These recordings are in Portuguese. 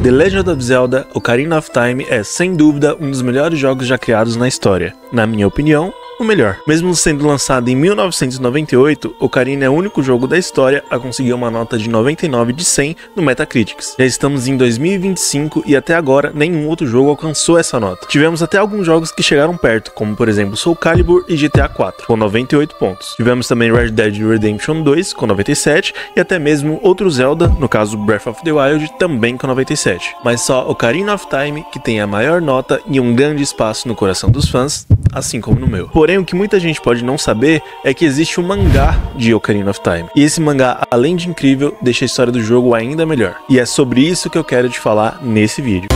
The Legend of Zelda Ocarina of Time é, sem dúvida, um dos melhores jogos já criados na história. Na minha opinião, o melhor. Mesmo sendo lançado em 1998, Ocarina é o único jogo da história a conseguir uma nota de 99 de 100 no Metacritic. Já estamos em 2025 e até agora nenhum outro jogo alcançou essa nota. Tivemos até alguns jogos que chegaram perto, como por exemplo Soul Calibur e GTA 4, com 98 pontos. Tivemos também Red Dead Redemption 2, com 97, e até mesmo outro Zelda, no caso Breath of the Wild, também com 97. Mas só Ocarina of Time que tem a maior nota e um grande espaço no coração dos fãs, assim como no meu. Porém, o que muita gente pode não saber é que existe um mangá de Ocarina of Time. E esse mangá, além de incrível, deixa a história do jogo ainda melhor. E é sobre isso que eu quero te falar nesse vídeo.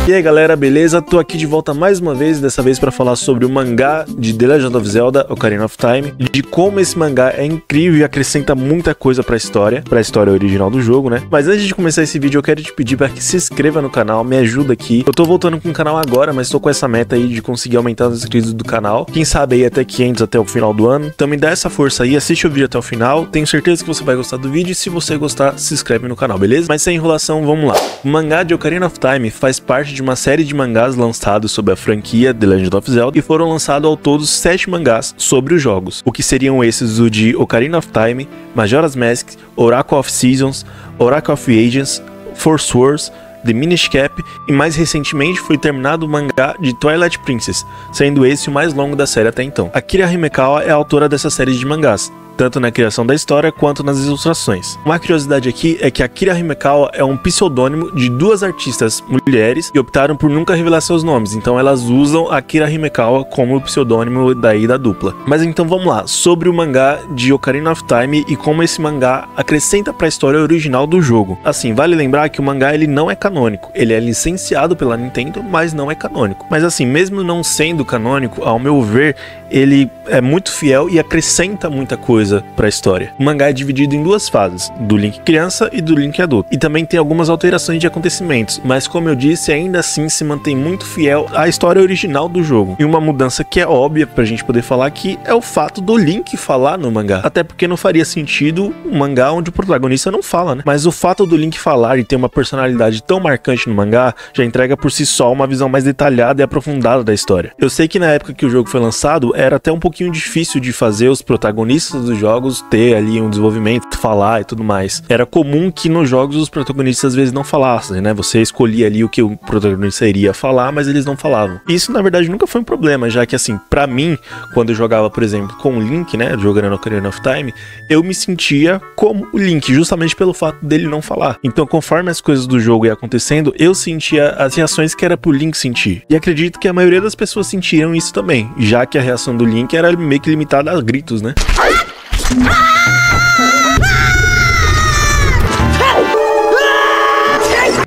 E aí galera, beleza? Tô aqui de volta mais uma vez, dessa vez para falar sobre o mangá de The Legend of Zelda Ocarina of Time, de como esse mangá é incrível e acrescenta muita coisa pra história original do jogo, né? Mas antes de começar esse vídeo, eu quero te pedir para que se inscreva no canal, me ajuda aqui. Eu tô voltando com o canal agora, mas tô com essa meta aí de conseguir aumentar os inscritos do canal. Quem sabe aí até 500 até o final do ano. Então me dá essa força aí, assiste o vídeo até o final. Tenho certeza que você vai gostar do vídeo e se você gostar, se inscreve no canal, beleza? Mas sem enrolação, vamos lá. O mangá de Ocarina of Time faz parte de uma série de mangás lançados sobre a franquia The Legend of Zelda e foram lançados ao todo 7 mangás sobre os jogos, o que seriam esses o de Ocarina of Time, Majora's Mask, Oracle of Seasons, Oracle of Ages, Four Swords, The Minish Cap e mais recentemente foi terminado o mangá de Twilight Princess, sendo esse o mais longo da série até então. Akira Himekawa é a autora dessa série de mangás, tanto na criação da história quanto nas ilustrações. Uma curiosidade aqui é que Akira Himekawa é um pseudônimo de duas artistas mulheres e optaram por nunca revelar seus nomes, então elas usam Akira Himekawa como pseudônimo daí da dupla. Mas então vamos lá, sobre o mangá de Ocarina of Time e como esse mangá acrescenta para a história original do jogo. Assim, vale lembrar que o mangá ele não é canônico, ele é licenciado pela Nintendo, mas não é canônico. Mas assim, mesmo não sendo canônico, ao meu ver, ele é muito fiel e acrescenta muita coisa para a história. O mangá é dividido em duas fases, do Link criança e do Link adulto. E também tem algumas alterações de acontecimentos, mas como eu disse, ainda assim se mantém muito fiel à história original do jogo. E uma mudança que é óbvia pra gente poder falar aqui é o fato do Link falar no mangá. Até porque não faria sentido um mangá onde o protagonista não fala, né? Mas o fato do Link falar e ter uma personalidade tão marcante no mangá já entrega por si só uma visão mais detalhada e aprofundada da história. Eu sei que na época que o jogo foi lançado era até um pouquinho difícil de fazer os protagonistas dos jogos ter ali um desenvolvimento, falar e tudo mais. Era comum que nos jogos os protagonistas às vezes não falassem, né? Você escolhia ali o que o protagonista iria falar, mas eles não falavam. Isso na verdade nunca foi um problema, já que assim, pra mim, quando eu jogava, por exemplo, com o Link, né, jogando no Ocarina of Time, eu me sentia como o Link, justamente pelo fato dele não falar. Então, conforme as coisas do jogo iam acontecendo, eu sentia as reações que era pro Link sentir. E acredito que a maioria das pessoas sentiram isso também, já que a reação do Link era meio que limitada a gritos, né?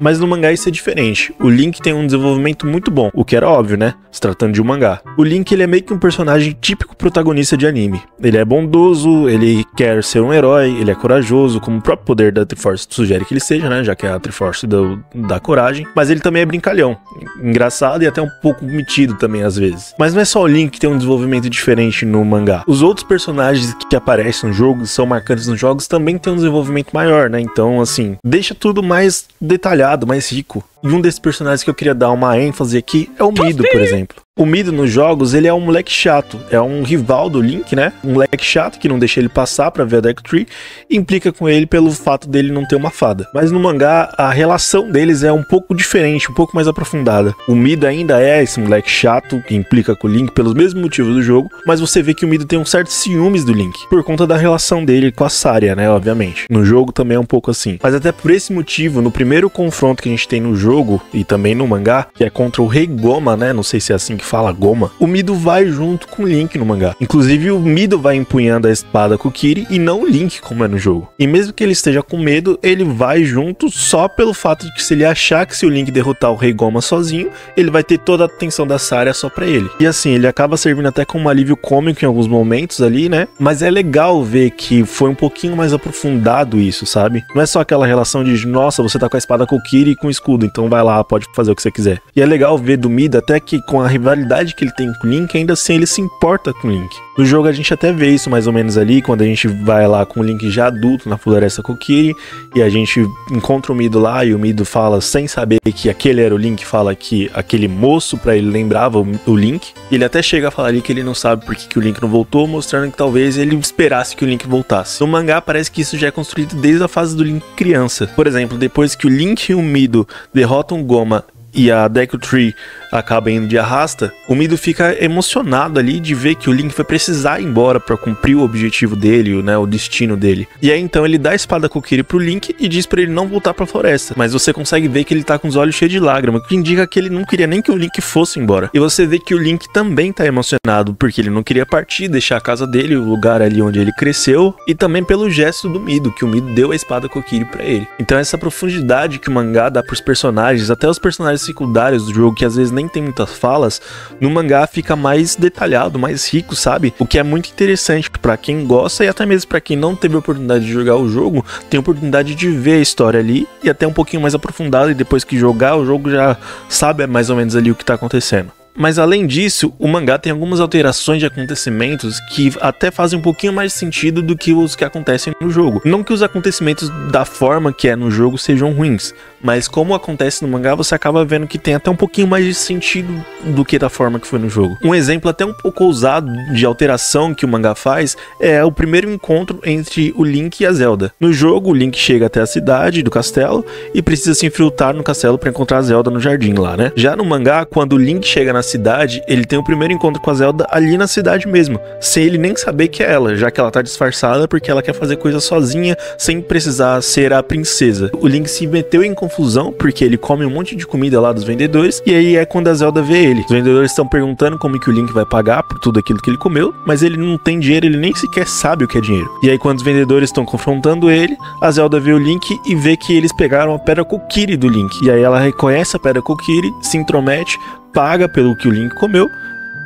Mas no mangá isso é diferente. O Link tem um desenvolvimento muito bom, o que era óbvio, né? Se tratando de um mangá. O Link, ele é meio que um personagem típico protagonista de anime. Ele é bondoso, ele quer ser um herói, ele é corajoso, como o próprio poder da Triforce sugere que ele seja, né? Já que é a Triforce da coragem. Mas ele também é brincalhão, engraçado e até um pouco metido também às vezes. Mas não é só o Link que tem um desenvolvimento diferente no mangá. Os outros personagens que aparecem no jogo, são marcantes nos jogos, também tem um desenvolvimento maior, né? Então, assim, deixa tudo mais detalhado, mais rico. E um desses personagens que eu queria dar uma ênfase aqui é o Mido, por exemplo. O Mido nos jogos, ele é um moleque chato, é um rival do Link, né? Um moleque chato que não deixa ele passar pra ver a Deku Tree e implica com ele pelo fato dele não ter uma fada. Mas no mangá, a relação deles é um pouco diferente, um pouco mais aprofundada. O Mido ainda é esse moleque chato que implica com o Link pelos mesmos motivos do jogo, mas você vê que o Mido tem um certo ciúmes do Link, por conta da relação dele com a Saria, né? Obviamente. No jogo também é um pouco assim. Mas até por esse motivo, no primeiro confronto que a gente tem no jogo e também no mangá, que é contra o Rei Goma, né? Não sei se é assim que fala, Goma. O Mido vai junto com o Link no mangá. Inclusive, o Mido vai empunhando a espada Kokiri e não o Link, como é no jogo. E mesmo que ele esteja com medo, ele vai junto só pelo fato de que se ele achar que se o Link derrotar o Rei Goma sozinho, ele vai ter toda a atenção da Saria só pra ele. E assim, ele acaba servindo até como um alívio cômico em alguns momentos ali, né? Mas é legal ver que foi um pouquinho mais aprofundado isso, sabe? Não é só aquela relação de, nossa, você tá com a espada Kokiri e com o escudo, então então vai lá, pode fazer o que você quiser. E é legal ver do Mido até que com a rivalidade que ele tem com o Link, ainda assim ele se importa com o Link. No jogo a gente até vê isso mais ou menos ali, quando a gente vai lá com o Link já adulto na Floresta Kokiri, e a gente encontra o Mido lá, e o Mido fala, sem saber que aquele era o Link, fala que aquele moço pra ele lembrava o Link. E ele até chega a falar ali que ele não sabe por que o Link não voltou, mostrando que talvez ele esperasse que o Link voltasse. No mangá parece que isso já é construído desde a fase do Link criança. Por exemplo, depois que o Link e o Mido derrotam o Goma e a Deku Tree acaba indo de arrasta, o Mido fica emocionado ali de ver que o Link vai precisar ir embora pra cumprir o objetivo dele, né, o destino dele. E aí então ele dá a espada Kokiri pro Link e diz pra ele não voltar pra floresta, mas você consegue ver que ele tá com os olhos cheios de lágrimas, o que indica que ele não queria nem que o Link fosse embora. E você vê que o Link também tá emocionado, porque ele não queria partir, deixar a casa dele, o lugar ali onde ele cresceu, e também pelo gesto do Mido, que o Mido deu a espada Kokiri pra ele. Então essa profundidade que o mangá dá pros personagens, até os personagens secundários do jogo, que às vezes nem tem muitas falas, no mangá fica mais detalhado, mais rico, sabe? O que é muito interessante pra quem gosta e até mesmo pra quem não teve a oportunidade de jogar o jogo, tem a oportunidade de ver a história ali e até um pouquinho mais aprofundado, e depois que jogar o jogo já sabe mais ou menos ali o que tá acontecendo. Mas além disso, o mangá tem algumas alterações de acontecimentos que até fazem um pouquinho mais sentido do que os que acontecem no jogo. Não que os acontecimentos da forma que é no jogo sejam ruins, mas como acontece no mangá, você acaba vendo que tem até um pouquinho mais de sentido do que da forma que foi no jogo. Um exemplo até um pouco ousado de alteração que o mangá faz é o primeiro encontro entre o Link e a Zelda. No jogo, o Link chega até a cidade do castelo e precisa se infiltrar no castelo para encontrar a Zelda no jardim lá, né? Já no mangá, quando o Link chega na cidade, ele tem o primeiro encontro com a Zelda ali na cidade mesmo, sem ele nem saber que é ela, já que ela tá disfarçada porque ela quer fazer coisa sozinha, sem precisar ser a princesa. O Link se meteu em confusão porque ele come um monte de comida lá dos vendedores, e aí é quando a Zelda vê ele. Os vendedores estão perguntando como que o Link vai pagar por tudo aquilo que ele comeu, mas ele não tem dinheiro, ele nem sequer sabe o que é dinheiro. E aí quando os vendedores estão confrontando ele, a Zelda vê o Link e vê que eles pegaram a pedra Kokiri do Link. E aí ela reconhece a pedra Kokiri, se intromete, paga pelo que o Link comeu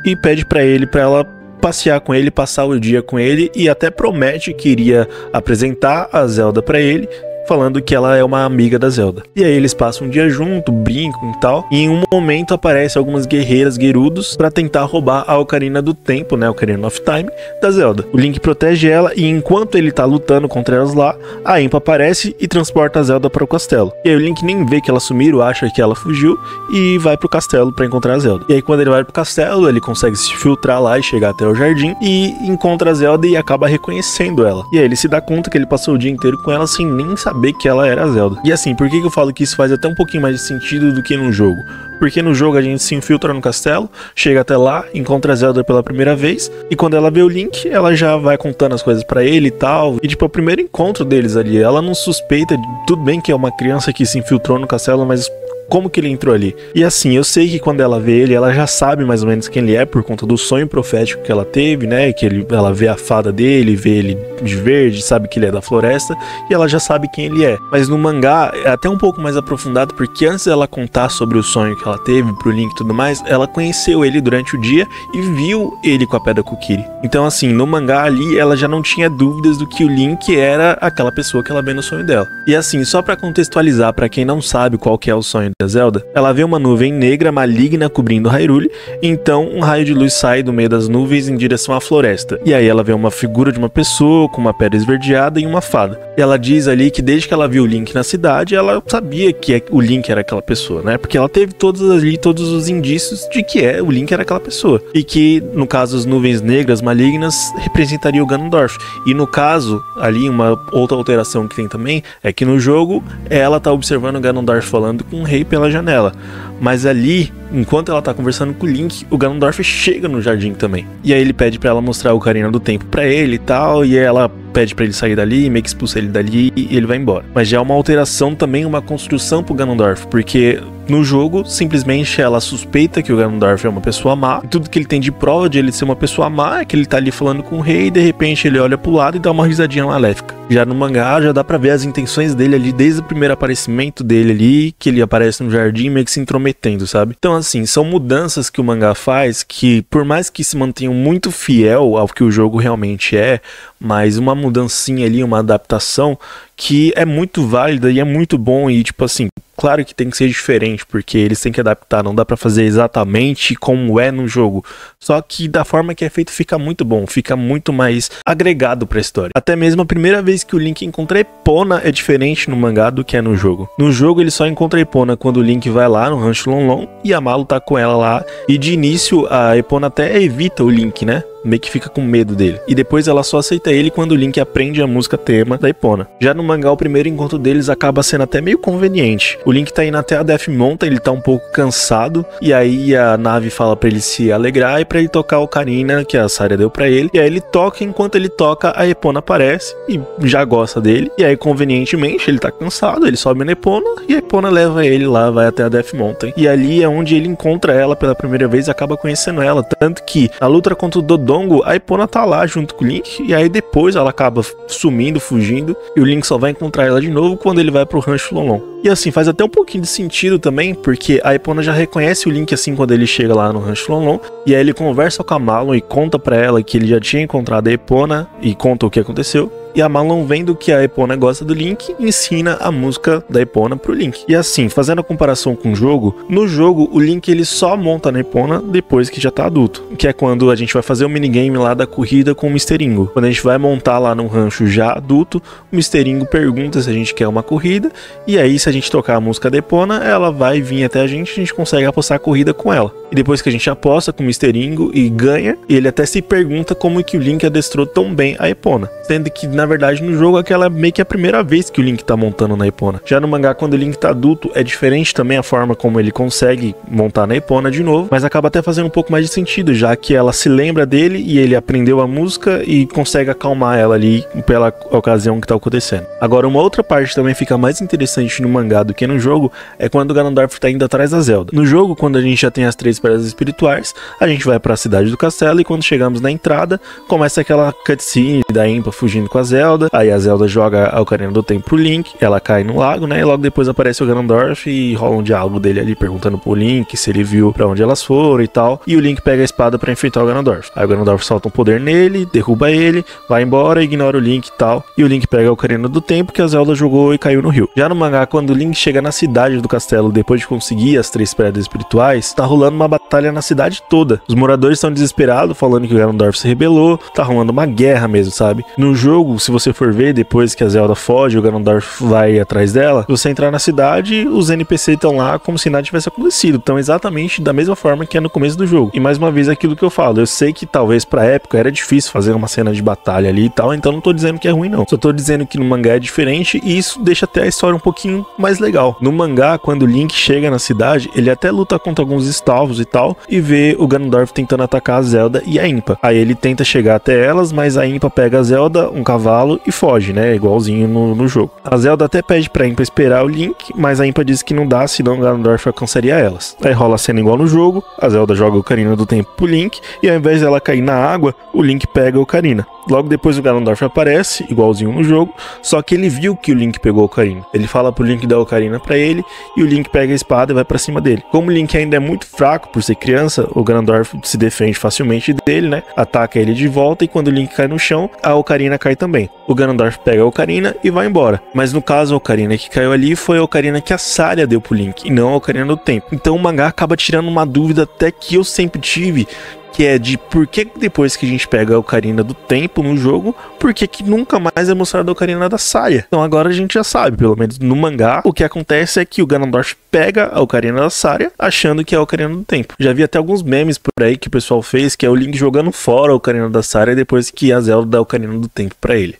e pede pra ela passear com ele, passar o dia com ele, e até promete que iria apresentar a Zelda pra ele, falando que ela é uma amiga da Zelda. E aí eles passam um dia junto, brincam e tal, e em um momento aparecem algumas guerreiras Gerudos pra tentar roubar a Ocarina do Tempo, né, Ocarina of Time, da Zelda. O Link protege ela, e enquanto ele tá lutando contra elas lá, a Impa aparece e transporta a Zelda para o castelo. E aí o Link nem vê que ela sumiu, acha que ela fugiu, e vai pro castelo pra encontrar a Zelda. E aí quando ele vai pro castelo, ele consegue se filtrar lá e chegar até o jardim, e encontra a Zelda e acaba reconhecendo ela. E aí ele se dá conta que ele passou o dia inteiro com ela sem nem saber que ela era a Zelda. E assim, por que eu falo que isso faz até um pouquinho mais de sentido do que no jogo? Porque no jogo a gente se infiltra no castelo, chega até lá, encontra a Zelda pela primeira vez, e quando ela vê o Link, ela já vai contando as coisas pra ele e tal, e tipo, é o primeiro encontro deles ali, ela não suspeita, tudo bem que é uma criança que se infiltrou no castelo, mas como que ele entrou ali? E assim, eu sei que quando ela vê ele, ela já sabe mais ou menos quem ele é, por conta do sonho profético que ela teve, né? Que ela vê a fada dele, vê ele de verde, sabe que ele é da floresta, e ela já sabe quem ele é. Mas no mangá é até um pouco mais aprofundado, porque antes dela contar sobre o sonho que ela teve pro Link e tudo mais, ela conheceu ele durante o dia e viu ele com a pedra Kokiri. Então assim, no mangá ali, ela já não tinha dúvidas do que o Link era aquela pessoa que ela vê no sonho dela. E assim, só pra contextualizar, pra quem não sabe qual que é o sonho da Zelda, ela vê uma nuvem negra maligna cobrindo Hyrule, então um raio de luz sai do meio das nuvens em direção à floresta. E aí ela vê uma figura de uma pessoa com uma pedra esverdeada e uma fada. E ela diz ali que desde que ela viu o Link na cidade, ela sabia que o Link era aquela pessoa, né? Porque ela teve todos os indícios de que o Link era aquela pessoa. E que, no caso, as nuvens negras malignas representariam o Ganondorf. E no caso, ali, uma outra alteração que tem também, é que no jogo, ela tá observando o Ganondorf falando com o rei pela janela. Mas ali, enquanto ela tá conversando com o Link, o Ganondorf chega no jardim também. E aí ele pede pra ela mostrar a Ocarina do Tempo pra ele e tal, e aí ela pede pra ele sair dali, meio que expulsa ele dali e ele vai embora. Mas já é uma alteração também, uma construção pro Ganondorf, porque no jogo, simplesmente ela suspeita que o Ganondorf é uma pessoa má, e tudo que ele tem de prova de ele ser uma pessoa má é que ele tá ali falando com o rei e de repente ele olha pro lado e dá uma risadinha maléfica. Já no mangá, já dá pra ver as intenções dele ali desde o primeiro aparecimento dele ali, que ele aparece no jardim meio que se intrometendo, sabe? Então assim, são mudanças que o mangá faz que, por mais que se mantenham muito fiel ao que o jogo realmente é, mas uma mudancinha ali, uma adaptação que é muito válida e é muito bom, e tipo assim, claro que tem que ser diferente, porque eles têm que adaptar, não dá pra fazer exatamente como é no jogo. Só que da forma que é feito fica muito bom, fica muito mais agregado pra história. Até mesmo a primeira vez que o Link encontra a Epona é diferente no mangá do que é no jogo. No jogo ele só encontra a Epona quando o Link vai lá no Rancho Lon-Lon e a Mallow tá com ela lá, e de início a Epona até evita o Link, né? Meio que fica com medo dele. E depois ela só aceita ele quando o Link aprende a música tema da Epona. Já no mangá, o primeiro encontro deles acaba sendo até meio conveniente. O Link tá indo até a Death Mountain, ele tá um pouco cansado, e aí a Nami fala pra ele se alegrar e pra ele tocar o Ocarina que a Saria deu pra ele. E aí ele toca, enquanto ele toca, a Epona aparece e já gosta dele. E aí, convenientemente, ele tá cansado, ele sobe na Epona e a Epona leva ele lá, vai até a Death Mountain. E ali é onde ele encontra ela pela primeira vez e acaba conhecendo ela. Tanto que na luta contra o Dodongo, a Epona tá lá junto com o Link, e aí depois ela acaba sumindo, fugindo, e o Link só vai encontrar ela de novo quando ele vai pro Rancho Lon-Lon. E assim, faz até um pouquinho de sentido também, porque a Epona já reconhece o Link assim quando ele chega lá no Rancho Lon-Lon, e aí ele conversa com a Mallow e conta pra ela que ele já tinha encontrado a Epona, e conta o que aconteceu. E a Mallow, vendo que a Epona gosta do Link, ensina a música da Epona pro Link. E assim, fazendo a comparação com o jogo, no jogo o Link ele só monta na Epona depois que já tá adulto, que é quando a gente vai fazer o minigame lá da corrida com o Mr. Ingo. Quando a gente vai montar lá no rancho já adulto, o Mr. Ingo pergunta se a gente quer uma corrida, e aí se a gente tocar a música da Epona, ela vai vir até a gente consegue apostar a corrida com ela. E depois que a gente aposta com o Mr. Ingo e ganha, ele até se pergunta como é que o Link adestrou tão bem a Epona, sendo que na verdade no jogo aquela é meio que a primeira vez que o Link tá montando na Epona. Já no mangá, quando o Link tá adulto, é diferente também a forma como ele consegue montar na Epona de novo, mas acaba até fazendo um pouco mais de sentido, já que ela se lembra dele e ele aprendeu a música e consegue acalmar ela ali pela ocasião que tá acontecendo. Agora, uma outra parte também fica mais interessante no mangá do que no jogo é quando o Ganondorf tá indo atrás da Zelda. No jogo, quando a gente já tem as 3 pedras espirituais, a gente vai para a cidade do castelo e quando chegamos na entrada, começa aquela cutscene da Impa fugindo com a Zelda. Aí a Zelda joga a Ocarina do Tempo pro Link, ela cai no lago, né? E logo depois aparece o Ganondorf e rola um diálogo dele ali perguntando pro Link se ele viu pra onde elas foram e tal. E o Link pega a espada pra enfrentar o Ganondorf. Aí o Ganondorf solta um poder nele, derruba ele, vai embora, ignora o Link e tal. E o Link pega a Ocarina do Tempo que a Zelda jogou e caiu no rio. Já no mangá, quando o Link chega na cidade do castelo depois de conseguir as 3 pedras espirituais, tá rolando uma batalha na cidade toda. Os moradores estão desesperados, falando que o Ganondorf se rebelou, tá rolando uma guerra mesmo, sabe? No jogo, se você for ver, depois que a Zelda foge, o Ganondorf vai atrás dela, se você entrar na cidade, os NPC estão lá como se nada tivesse acontecido, estão exatamente da mesma forma que é no começo do jogo. E mais uma vez aquilo que eu falo, eu sei que talvez pra época era difícil fazer uma cena de batalha ali e tal, então não tô dizendo que é ruim não, só tô dizendo que no mangá é diferente e isso deixa até a história um pouquinho mais legal. No mangá, quando o Link chega na cidade, ele até luta contra alguns estalvos e tal, e vê o Ganondorf tentando atacar a Zelda e a Impa. Aí ele tenta chegar até elas, mas a Impa pega a Zelda, um cavalo e foge, né? Igualzinho no jogo. A Zelda até pede pra Impa esperar o Link, mas a Impa diz que não dá, senão o Ganondorf alcançaria elas. Aí rola a cena igual no jogo, a Zelda joga o Ocarina do Tempo pro Link, e ao invés dela cair na água, o Link pega o Ocarina. Logo depois o Ganondorf aparece, igualzinho no jogo, só que ele viu que o Link pegou o Ocarina. Ele fala pro Link dar o Ocarina pra ele, e o Link pega a espada e vai pra cima dele. Como o Link ainda é muito fraco por ser criança, o Ganondorf se defende facilmente dele, né? Ataca ele de volta, e quando o Link cai no chão, a Ocarina cai também. O Ganondorf pega a Ocarina e vai embora. Mas no caso, a Ocarina que caiu ali foi a Ocarina que a Saria deu pro Link, e não a Ocarina do Tempo. Então o mangá acaba tirando uma dúvida até que eu sempre tive, que é de por que depois que a gente pega a Ocarina do Tempo no jogo, por que nunca mais é mostrado a Ocarina da Saria? Então agora a gente já sabe, pelo menos no mangá, o que acontece é que o Ganondorf pega a Ocarina da Saria achando que é a Ocarina do Tempo. Já vi até alguns memes por aí que o pessoal fez, que é o Link jogando fora a Ocarina da Saria depois que a Zelda dá a Ocarina do Tempo pra ele.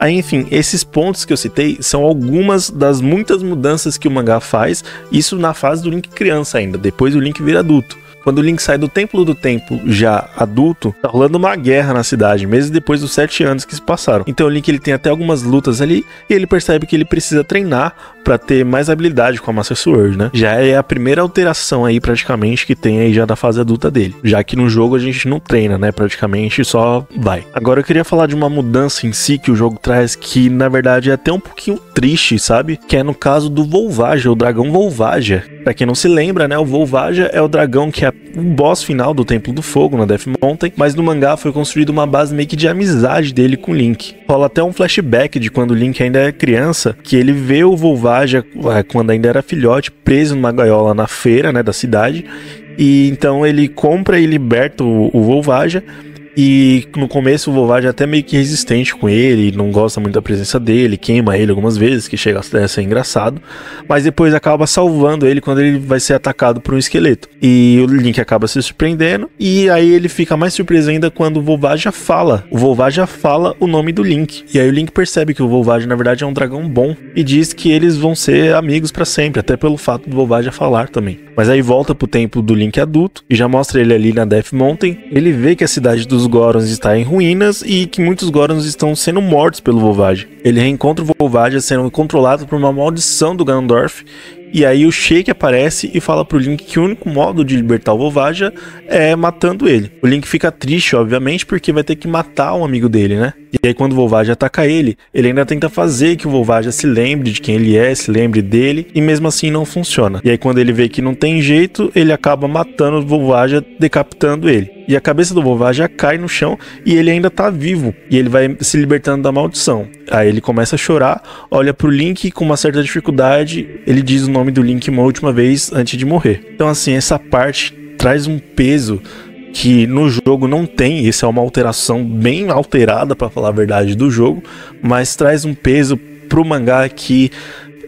Aí, enfim, esses pontos que eu citei são algumas das muitas mudanças que o mangá faz, isso na fase do Link criança ainda, depois o Link vira adulto. Quando o Link sai do Templo do Tempo já adulto, tá rolando uma guerra na cidade, mesmo depois dos 7 anos que se passaram. Então o Link ele tem até algumas lutas ali, e ele percebe que ele precisa treinar pra ter mais habilidade com a Master Sword, né? Já é a primeira alteração aí praticamente que tem aí já na fase adulta dele. Já que no jogo a gente não treina, né? Praticamente só vai. Agora eu queria falar de uma mudança em si que o jogo traz que na verdade é até um pouquinho triste, sabe? Que é no caso do Volvagia, o dragão Volvagia. Pra quem não se lembra, né? O Volvagia é o dragão que o boss final do Templo do Fogo na Death Mountain, mas no mangá foi construída uma base meio que de amizade dele com o Link. Rola até um flashback de quando o Link ainda é criança, que ele vê o Volvagia, quando ainda era filhote, preso numa gaiola na feira, né, da cidade, e então ele compra e liberta o Volvagia. E no começo o Volvagia é até meio que resistente com ele, não gosta muito da presença dele, queima ele algumas vezes, que chega a ser engraçado, mas depois acaba salvando ele quando ele vai ser atacado por um esqueleto. E o Link acaba se surpreendendo, e aí ele fica mais surpreso ainda quando o Volvagia fala. O Volvagia fala o nome do Link, e aí o Link percebe que o Volvagia na verdade é um dragão bom, e diz que eles vão ser amigos pra sempre, até pelo fato do Volvagia falar também. Mas aí volta pro tempo do Link adulto, e já mostra ele ali na Death Mountain. Ele vê que a cidade dos Gorons está em ruínas e que muitos Gorons estão sendo mortos pelo Volvagia. Ele reencontra o Volvagia sendo controlado por uma maldição do Ganondorf. E aí o Sheik aparece e fala pro Link que o único modo de libertar o Volvagia é matando ele. O Link fica triste, obviamente, porque vai ter que matar um amigo dele, né? E aí quando o Volvagia ataca ele ainda tenta fazer que o Volvagia se lembre de quem ele é, se lembre dele, e mesmo assim não funciona. E aí quando ele vê que não tem jeito, ele acaba matando o Volvagia, decapitando ele. E a cabeça do Volvagia cai no chão e ele ainda tá vivo. E ele vai se libertando da maldição. Aí ele começa a chorar, olha pro Link e com uma certa dificuldade, ele diz o nome do Link uma última vez antes de morrer. Então assim, essa parte traz um peso que no jogo não tem. Isso é uma alteração bem alterada, pra falar a verdade, do jogo, mas traz um peso pro mangá que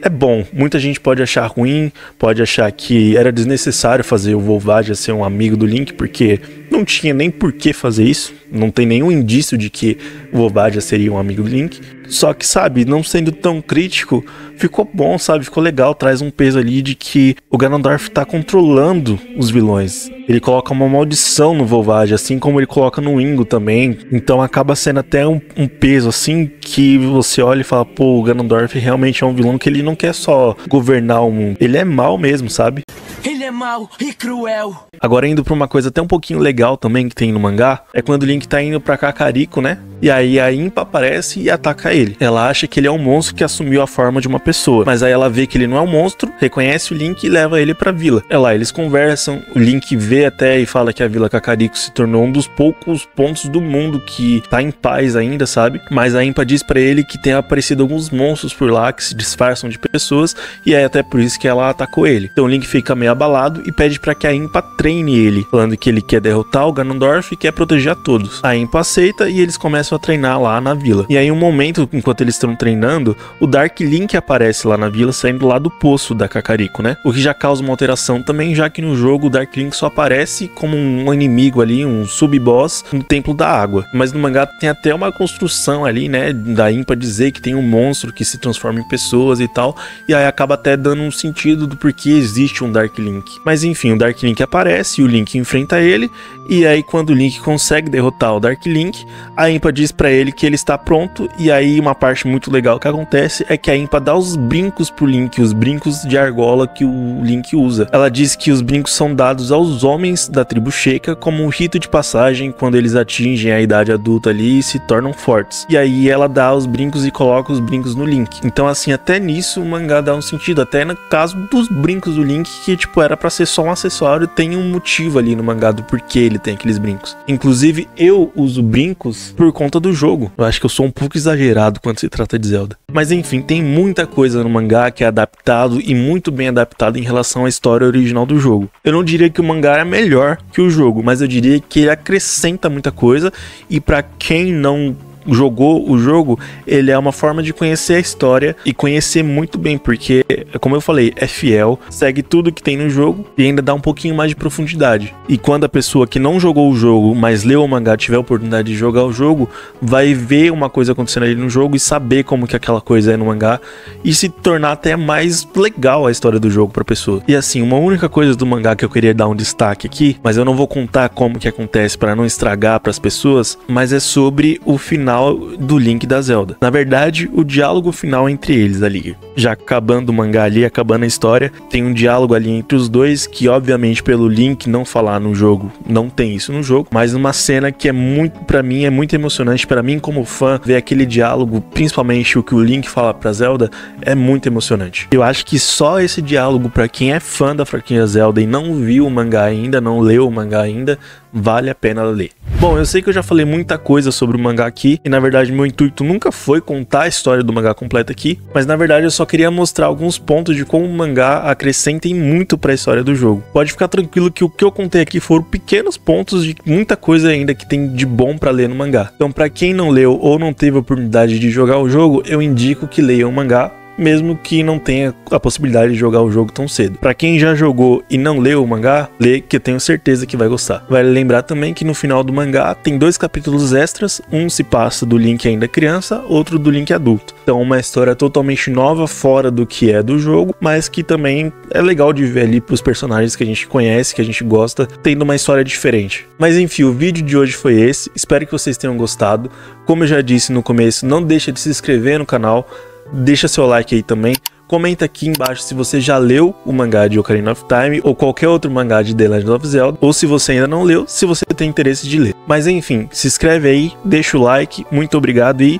é bom. Muita gente pode achar ruim, pode achar que era desnecessário fazer o Volvagia ser um amigo do Link, porque não tinha nem por que fazer isso. Não tem nenhum indício de que o Volvagia seria um amigo do Link. Só que, sabe, não sendo tão crítico, ficou bom, sabe? Ficou legal, traz um peso ali de que o Ganondorf tá controlando os vilões. Ele coloca uma maldição no Volvagia, assim como ele coloca no Ingo também. Então acaba sendo até um peso, assim, que você olha e fala, pô, o Ganondorf realmente é um vilão que ele não quer só governar o mundo. Ele é mau mesmo, sabe? Ele é mau e cruel. Agora indo pra uma coisa até um pouquinho legal também que tem no mangá, é quando o Link tá indo pra Kakariko, né? E aí a Impa aparece e ataca ele. Ela acha que ele é um monstro que assumiu a forma de uma pessoa, mas aí ela vê que ele não é um monstro, reconhece o Link e leva ele pra vila. É lá, eles conversam, o Link vê até e fala que a Vila Kakariko se tornou um dos poucos pontos do mundo que tá em paz ainda, sabe? Mas a Impa diz pra ele que tem aparecido alguns monstros por lá que se disfarçam de pessoas, e é até por isso que ela atacou ele. Então o Link fica meio abalado e pede pra que a Impa treine ele, falando que ele quer derrotar o Ganondorf e quer proteger a todos. A Impa aceita e eles começam a treinar lá na vila. E aí um momento, enquanto eles estão treinando, o Dark Link aparece lá na vila, saindo lá do poço da Kakariko, né? O que já causa uma alteração também, já que no jogo o Dark Link só aparece como um inimigo ali, um sub-boss no Templo da Água. Mas no mangá tem até uma construção ali, né, da Impa dizer que tem um monstro que se transforma em pessoas e tal, e aí acaba até dando um sentido do porquê existe um Dark Link. Mas enfim, o Dark Link aparece, o Link enfrenta ele, e aí quando o Link consegue derrotar o Dark Link, a Impa diz pra ele que ele está pronto, e aí uma parte muito legal que acontece é que a Impa dá os brincos pro Link, os brincos de argola que o Link usa. Ela diz que os brincos são dados aos homens da tribo Sheikah como um rito de passagem quando eles atingem a idade adulta ali e se tornam fortes. E aí ela dá os brincos e coloca os brincos no Link. Então assim, até nisso o mangá dá um sentido, até no caso dos brincos do Link, que tipo era pra ser só um acessório, tem um motivo ali no mangá do porquê ele tem aqueles brincos. Inclusive eu uso brincos por conta do jogo. Eu acho que eu sou um pouco exagerado quando se trata de Zelda. Mas enfim, tem muita coisa no mangá que é adaptado e muito bem adaptado em relação à história original do jogo. Eu não diria que o mangá é melhor que o jogo, mas eu diria que ele acrescenta muita coisa, e pra quem não jogou o jogo, ele é uma forma de conhecer a história e conhecer muito bem, porque, como eu falei, é fiel, segue tudo que tem no jogo e ainda dá um pouquinho mais de profundidade. E quando a pessoa que não jogou o jogo, mas leu o mangá, tiver a oportunidade de jogar o jogo, vai ver uma coisa acontecendo ali no jogo e saber como que aquela coisa é no mangá, e se tornar até mais legal a história do jogo pra pessoa. E assim, uma única coisa do mangá que eu queria dar um destaque aqui, mas eu não vou contar como que acontece para não estragar pras pessoas, mas é sobre o final final do Link e da Zelda. Na verdade, o diálogo final entre eles ali. Já acabando o mangá ali, acabando a história, tem um diálogo ali entre os dois que, obviamente, pelo Link não falar no jogo, não tem isso no jogo, mas uma cena que é muito, pra mim, é muito emocionante. Pra mim, como fã, ver aquele diálogo, principalmente o que o Link fala pra Zelda, é muito emocionante. Eu acho que só esse diálogo, pra quem é fã da franquia Zelda e não viu o mangá ainda, não leu o mangá ainda, vale a pena ler. Bom, eu sei que eu já falei muita coisa sobre o mangá aqui, e na verdade meu intuito nunca foi contar a história do mangá completa aqui, mas na verdade eu só queria mostrar alguns pontos de como o mangá acrescentem muito para a história do jogo. Pode ficar tranquilo que o que eu contei aqui foram pequenos pontos de muita coisa ainda que tem de bom para ler no mangá. Então, para quem não leu ou não teve a oportunidade de jogar o jogo, eu indico que leiam o mangá, mesmo que não tenha a possibilidade de jogar o jogo tão cedo. Pra quem já jogou e não leu o mangá, lê, que eu tenho certeza que vai gostar. Vale lembrar também que no final do mangá tem 2 capítulos extras, um se passa do Link ainda criança, outro do Link adulto. Então uma história totalmente nova, fora do que é do jogo, mas que também é legal de ver ali pros personagens que a gente conhece, que a gente gosta, tendo uma história diferente. Mas enfim, o vídeo de hoje foi esse, espero que vocês tenham gostado. Como eu já disse no começo, não deixa de se inscrever no canal, deixa seu like aí também, comenta aqui embaixo se você já leu o mangá de Ocarina of Time ou qualquer outro mangá de The Legend of Zelda, ou se você ainda não leu, se você tem interesse de ler. Mas enfim, se inscreve aí, deixa o like, muito obrigado e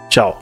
tchau!